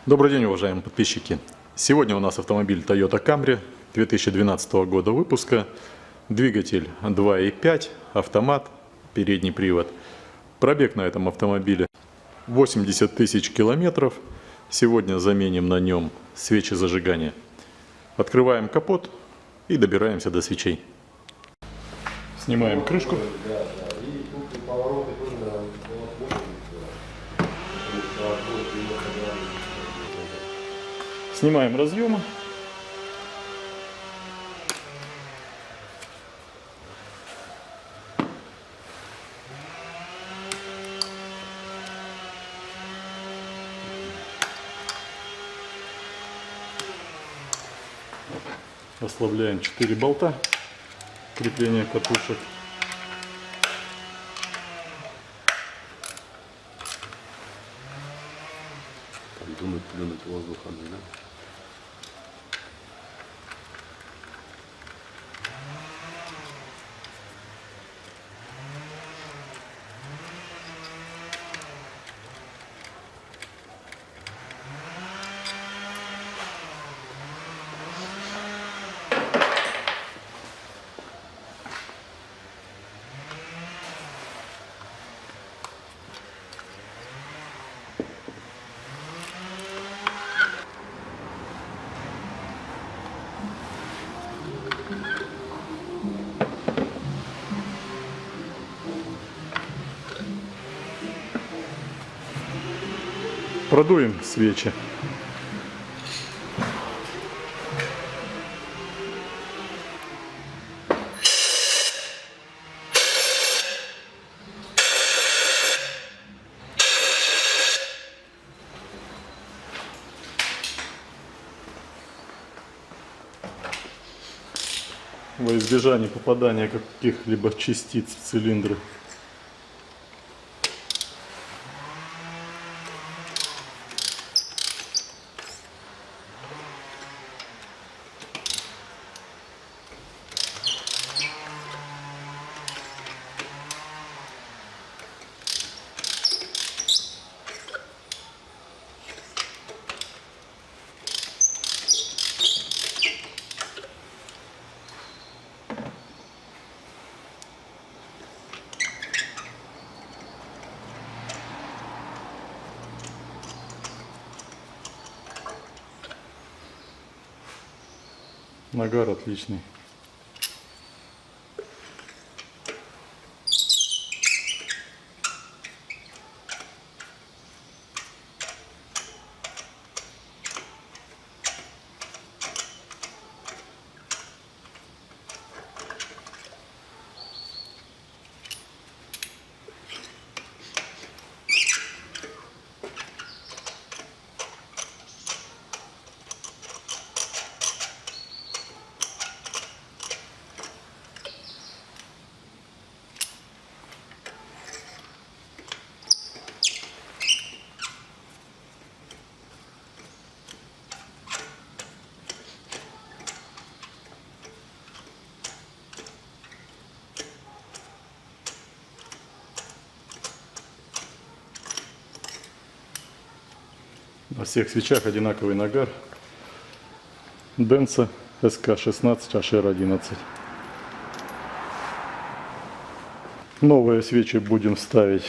Добрый день, уважаемые подписчики! Сегодня у нас автомобиль Toyota Camry 2012 года выпуска. Двигатель 2.5, автомат, передний привод. Пробег на этом автомобиле 80 тысяч километров. Сегодня заменим на нем свечи зажигания. Открываем капот и добираемся до свечей. Снимаем крышку. Снимаем разъемы. Ослабляем 4 болта крепления катушек. Плюнуть воздухом, да? Продуем свечи. Во избежание попадания каких-либо частиц в цилиндры. Нагар отличный. На всех свечах одинаковый нагар. Denso SK16 HR11. Новые свечи будем ставить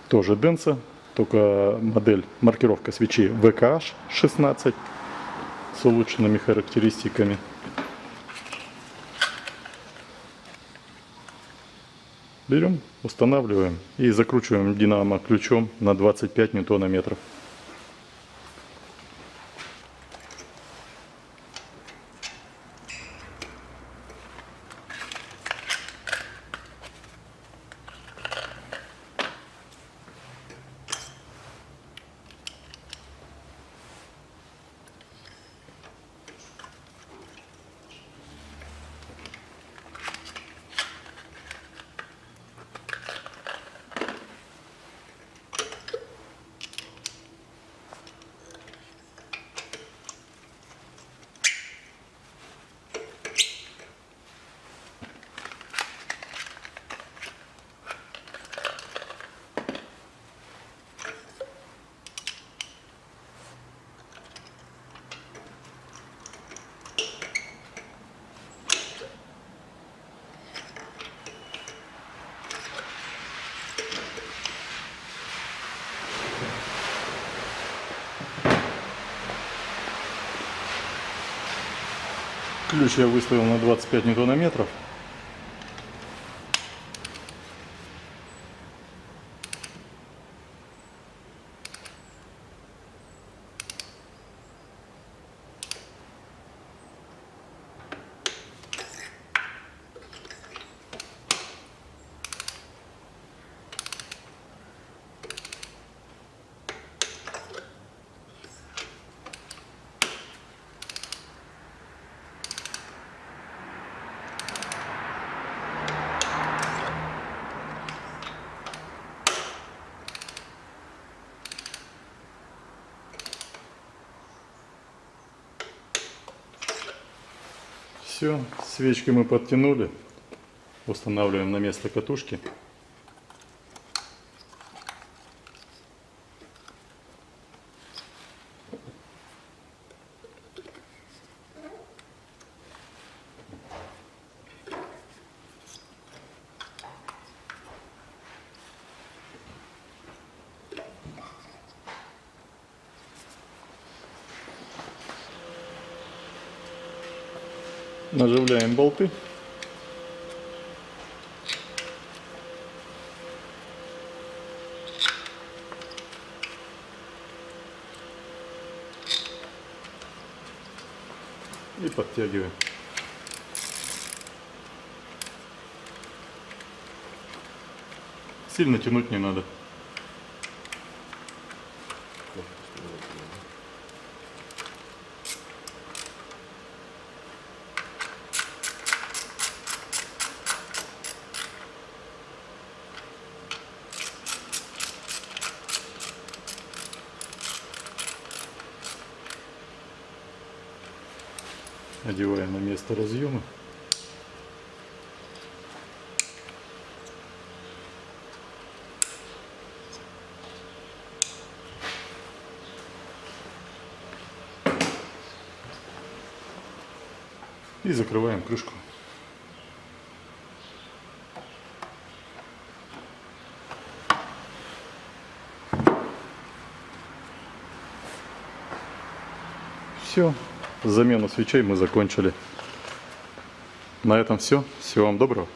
тоже Denso, только модель, маркировка свечи VKH16 с улучшенными характеристиками. Берем, устанавливаем и закручиваем динамо ключом на 25 ньютонометров. Ключ я выставил на 25 ньютонометров. Все, свечки мы подтянули. Устанавливаем на место катушки. Наживляем болты. И подтягиваем. Сильно тянуть не надо. Одеваем на место разъема. И закрываем крышку. Все. Замену свечей мы закончили. На этом все. Всего вам доброго.